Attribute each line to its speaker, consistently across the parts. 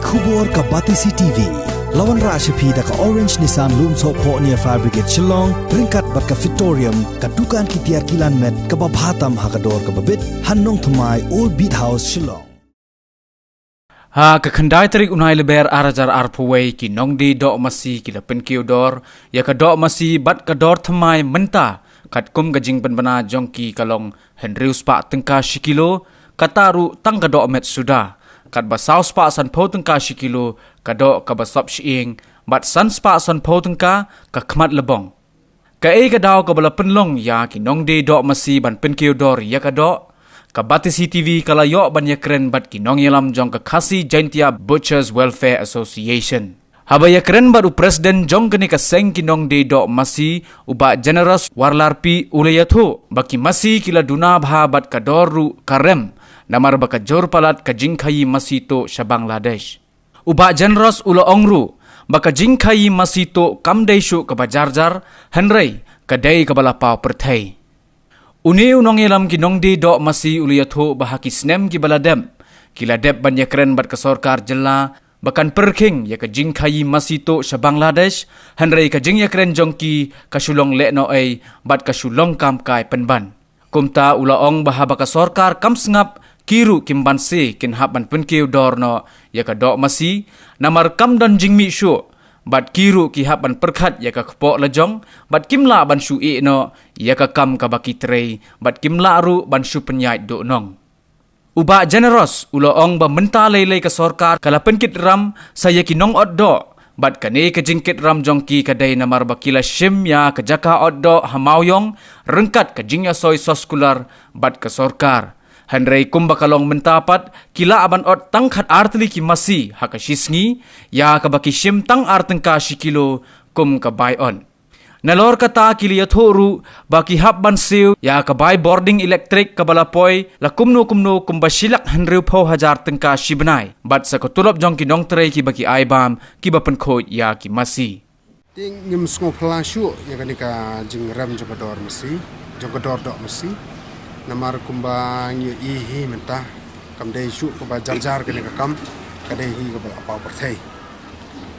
Speaker 1: Khubor ka Batisi TV. Lawan Rashapi da ka Orange Nissan Loom So Po near Fire Brigade Shillong, Ringkat bat ka Victorium, ka Dukan ki Tiar Kilan Met, ka Babhatam Hakador ka Babit, Hannong Thamai Old Beat House Shillong.
Speaker 2: Ha ka khandai tarik unai leber arajar arpuwei ki nongdi do masi ki lapen kiodor ya ka do masi bat ka dor thamai menta kat kum gajing penbana jongki kalong Henrius pa tengka shikilo kataru tang ka do met suda kat basau spa san po tengka shikilo ka do ka basop shiing bat san spa san po tengka ka khmat lebong ka e ka daw ka bala penlong ya ki nongdi do masi ban pen kiodor ya ka do ka Batisi TV kala yo banyak keren bat kinong yalam jong ka Khasi Jaintia Butchers Welfare Association. Habaya keren baru presiden jong kini ka seng kinong de do masi uba generous warlarpi ulayatho baki masi kila duna bha bat ka doru karem namar baka jor palat ka jingkhayi masi to sa Bangladesh. Uba generous ulo ongru baka jingkhayi masi to kamdeishu ka bajarjar henrei ka dei ka bala pau perthai. Uni unong yelam ki nongdi do masi uliyatho bahaki snem ki baladem kila dep banyak keren bat ka sorkar jela bakan perking ya ka jingkhayi masi to sa Bangladesh hanrei ka jing ya keren jongki ka sulong lekno ai bat ka sulong kam kai penban kumta ulaong baha baka sorkar kam sngap kiru kimban se kin haban penkiu dorno ya ka do masi namar kam dan jingmi shu bat kiru ki haban perkhat ya ka kpo lejong bat kimla ban shu e no ya ka kam ka baki trei bat kimla ru ban shu penyai do nong uba generous uloong ba menta lele ka sorkar kala penkit ram saya ki nong oddo bat kane ka jingkit ram jongki ka dai namar bakila shim ya ka jaka oddo hamawyong rengkat ka jingya soy soskular bat ka sorkar Henrei kumbakalong mentapat kila aban ot tangkhat artli ki masi haka shisngi ya ka baki shim tang artengka shikilo kum ka bai on. Nalor kata kili yathoru baki habban siu ya ka bai boarding electric ka balapoy la kumno kumbashilak Henrei po hajar tengka shibnai bat sa kotulop jong ki nong trei ki baki aibam ki bapen khoj ya ki masi.
Speaker 3: Ting ngim sngo plashu ya kanika jing ram jogador masi jogador dok masi. Namar kumbang ihi mentah kam dei shu kuba jar kene ka kam kadai hi ka apa perthai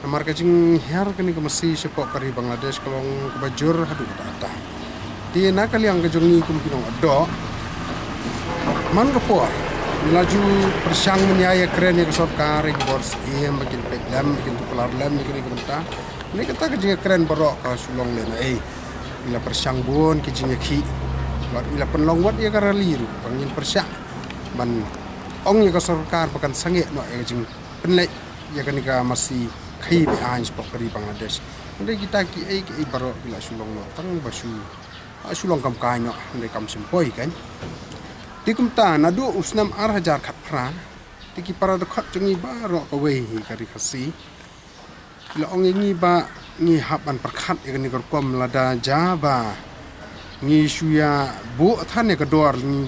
Speaker 3: namar ka jing her kene ka masi sepo kari Bangladesh kalong kuba jur hadu ta ti na kali ang kajungi kum kinong addo man ka por milaju persang menyaya keren ka sarkar ki bors iem bakin peklam bakin tukular lam kene ka mentah ni kata ka jing keren barok ka sulong le na ila persang bon ki jing ki wat ila penlong wat ya karaliru pangin persyak ban ong ya ka sarkar pakan sange no ya jing penlek ya kanika masih khai be an spok kari Bangladesh ande kita ki ai ki baro ila sulong no tang basu sulong kam kai no ande kam sempoi kan tikum ta na do usnam ar hajar khat phra tiki para de khat jungi baro ka we kari khasi ila ong ngi ba ngi haban perkhat ya kanika kom lada jaba ngi shuya bu than ne ka dor ni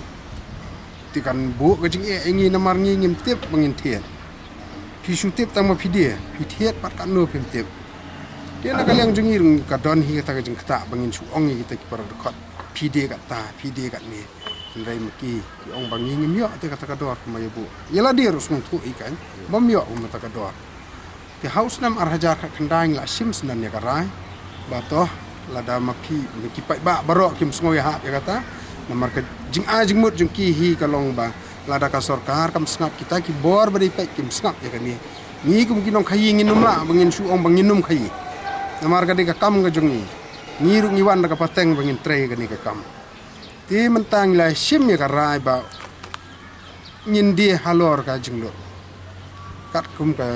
Speaker 3: tikan bu ka jing e ngi namar ngi ngim tip bangin thiet phi shu tip tang ma phi de phi thiet pat kan no phim tip ke na kalyang jungi rung ka don hi ta ka jing ta bangin shu ong ngi ta ki par khot phi de ka ta phi de ka ni ndai ma ki ong bangi ngim yo te ka ta ka dor ma bu yela dir us ngu thu ikan bam yo ma ta ka dor ti house nam ar hajar ka khandang la sims nan ne ka rai ba to lada mapi ki pai ba barok kim sngoy ha ya kata namar ka jing a jing mut jing ki hi kalong ba lada ka sarkar kam snap kita ki bor bari pai kim snap ya kani ni kum kinong khayi nginum la bangin su ong banginum khayi namar ka de ka kam ga jungi ni ru ngi wan ka pateng bangin tre kani ka kam ti mentang la sim ya ka rai ba ngin di halor ka jing lo kat kum ka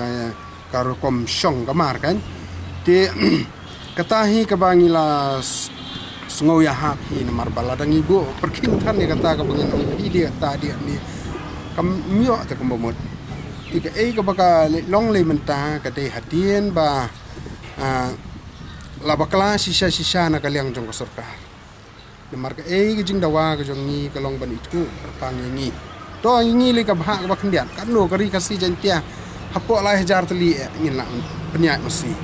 Speaker 3: karo kom shong ka mar kan ti katahi kabangila sngo ya hap hi namar baladang ibu perkin than ne kata ka bangin ong dia ta dia ni kam myo ta kam bomot tika e ka baka long le menta ka te hatien ba la bakla sisa na kalyang jong sarkar namar ka e ka jing dawa ka jong ni kalong ban itu perpang ngi to ngi le ka bha ka bakhndian kan no kari kasi jantia hapo la hajar tli ngin la penyai masi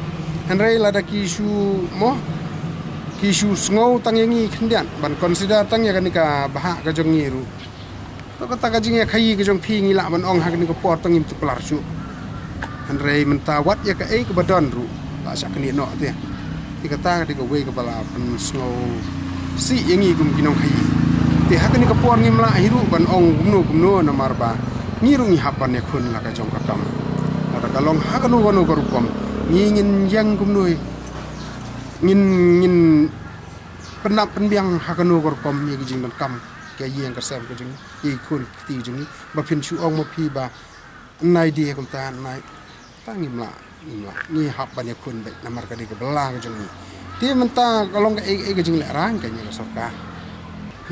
Speaker 3: Henrei lada kishu sngo tang yangi khendian ban consider tang ya kanika baha ka jong ngiru to kata ka jing ya khai ka jong phi ngi la ban ong ha kanika por tang im tukular su Henry mentawat ya ke badon ru la sak ni no tu ti kata di ke we ke bala pen snow si yang ngi gum kinong khai ti hakani ke por ngi mla hiru ban ong gumno na marba ngiru ngi hapan ya kun la ka jong ka kam ada kalong hakanu wanu garukom ngin yang gumno ngin penap penbiang hakanu garukom ngi jing dan kam ke yang ka sam ke jing i kun ti jing ba phin chu ong ma phi ba nai dia kum ta nai tangi mla ni hapan ya kun be na marka di ke belang jing ni dia mentah kalau ke ke jing le rang ke ni sorka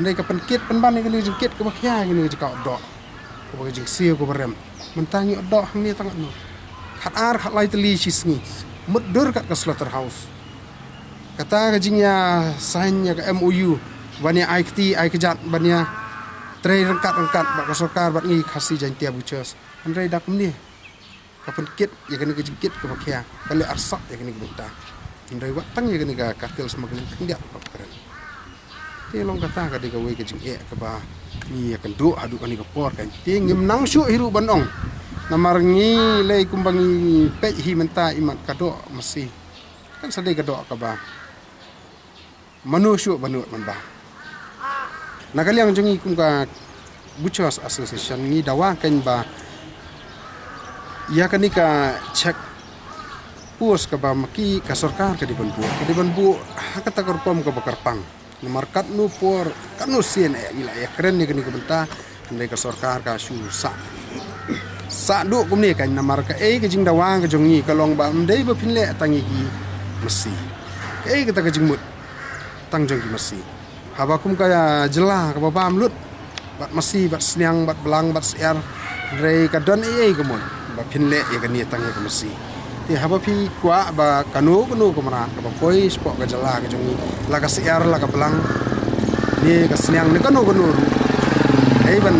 Speaker 3: ndai ka penkit penban ni jing kit ke bakhya ni jing ka dok ko jing siu ko berem mentah ni dok hang ni tangat no khat ar khat lai teli sisngi mudur kat ke slaughterhouse kata ke jing ya sign ya ke MOU bania IKT ai kejat bania tray rengkat bak ke sorkar bak ngi khasi jan tia buchas andai dak ni ka penkit ya ke ni jing kit ke bakhya kali arsak ya ke ni benta indai watang ya gani ka kartel smuggling tindak apa keren ti long kata ka de ka we ke jing e ka ba ni ya kan do adu kan ni ka por kan ti ngim nang syu hiru banong namar ngi le kumbangi pe hi menta imat ka do mesti kan sadai ka do ka ba manusyu banut man ba nakali ang jungi kum ka Butchers Association ni dawa kan ba ya kan ni ka check pus ke maki ke sorkar ke di banbu hakata korpom ke bakarpang markat nu por kan nu sien gila ya keren ni ke benta andai ke sorkar ka su sa du kum ni kan namar ke ke jing dawang ke jongi kalong ba ndai ba pinle tangi gi mesi ke kita ke jingmut tang jongi mesi haba kum ka jela ke babam lut bat mesi bat sniang bat belang bat siar rei ka don ke mon ba pinle ya ke ni tangi ke mesi ti haba pi kwa ba kanu kemaran ka poi spok ka jala ka jongi la ka siar la ka belang ni ka sniang ni kanu ai ban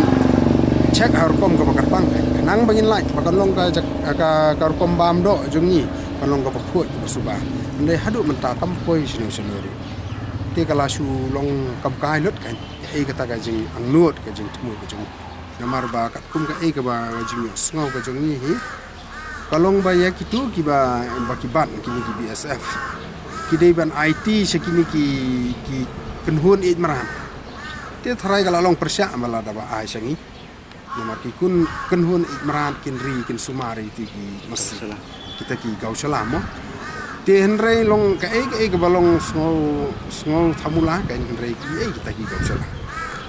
Speaker 3: check har kom ka bakar pang nang bangin lai ba kan long ka ka kom bam do jongi kan long ka poi ka suba ndai hadu menta kam poi sinu ti kala su long kam kai lut kan ai ka ta ka jing ang nuot ka jing tumu ka jongi namar ba ka kum ka ai ka ba jing ngau ka jongi hi kalong baya kitu kiba bakiban kini ki BSF kidai ban IT sekini ki penhun it maran te tharai kala long persya mala daba ai sangi nomor ki kun penhun it maran kin ri kin sumari ti ki masala kita ki gausala mo te henrei long ka e balong sngo thamula ka henrei ki e kita ki gausala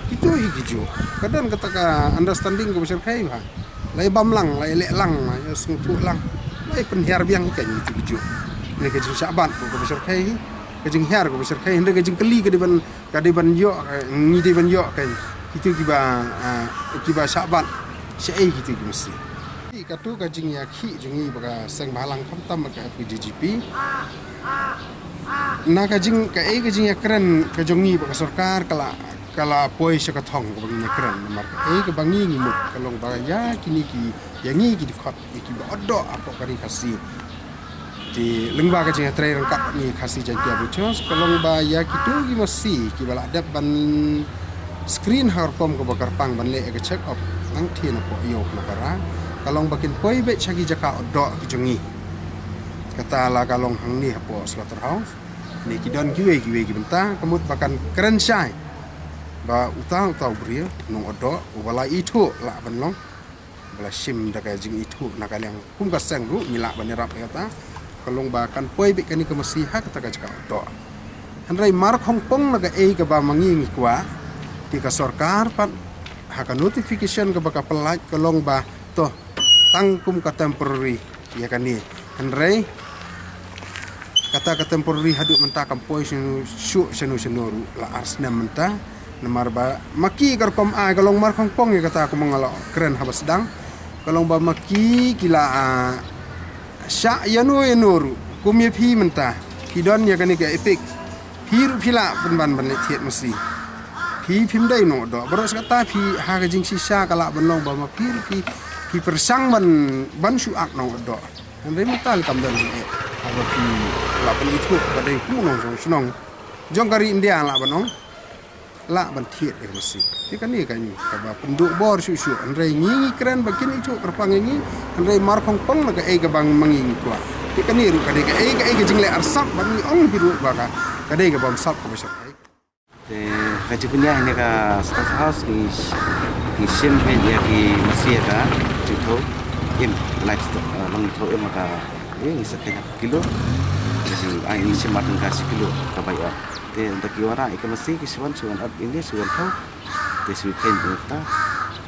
Speaker 3: itu hiji kadang kata ka understanding ko besar kai ba lai bam lang lai le lang ya sungtu lang lai penhiar biang kan itu bijo ne ke jing saban ko besar kai ke jing hiar ko besar kai hende ke jing keli ke diban yo ni diban yo kan itu kiba saban sei gitu mesti katu ka jing ya khi jungi baga sang balang khamtam ka PDGP na ka jing ka e ke jing ya keren ka jongi baga sarkar kala poi sa kathong ko bagni kren mar ke bangi ngi mut kalong ba ya kini ki yangi ki khot ki ba oddo apo kari khasi di lengba ka jeng trai rangkat ni khasi jantia buchos kalong ba ya kitu ki masi ki bala adap ban screen har kom ko bakar pang ban le ke check up nang thien po yo na para kalong bakin poi be chagi jaka oddo ki jongi kata la kalong hang ni po slaughterhouse ni ki don kiwe ki benta kemut bakan keren syai ba utau bria nong odo wala itu la banlong bala sim daga jing itu nakal yang kum ka sang ru ngila banirap kata kalong ba kan poi be kani ka masiha kata ka jaka odo hanrai mar hongpong naga e ka ba mangi ngi kwa ti ka sarkar pat ha ka notification ka baka pelaj kalong ba to tang kum ka temporary ya kani hanrai kata ka temporary hadu menta kam poi senu ru la arsna menta namar ba maki karkom ai kalong mar hongpong ya kata aku mangalo keren habas sedang kalong ba maki kila sya yanu kum ye phi menta kidon ya kani ka epic hiru phila ban ban le thiet mesti phi phim dai no do boros kata phi ha ka jing sisa kala banong ba ma phi persang ban su ak no do andai mutal kam dan e aba phi la pen itu badai ku nong sonong jong kari india la banong la ban thiet e mesti Ikan ni kan kaba penduk bor syuk andrei ngi keren bakin itu kerpang ngi andrei mar pong pong naga ega bang mangi kwa ikan ni ru kade ega jingle arsak bang ong biru baga kade ga bang sap ko besok
Speaker 4: te kaji punya ini ka staff house di sim media di Mesir ka cuto im like long to im ka ini sekian kilo jadi ini sim matang ka kilo ka bayo te untuk kiwara ikan Mesir kisuan suan up ini suan tau te sukan kita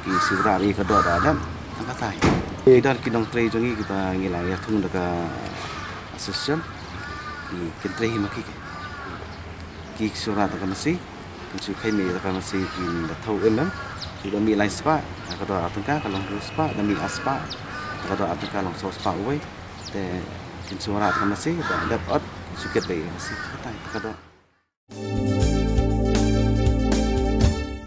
Speaker 4: ki surari ka do dan angkatai kita kinong trade jongi kita ngilang ya tung daga asosiasi ki kentrei maki ki surat ka Mesir Kunci kami akan masih in tahu emang sudah mi lain spa kalau ada tengkar kalau spa dan mi aspa kalau ada tengkar long spa away te kunci suara akan masih dapat suket bayi masih kata kalau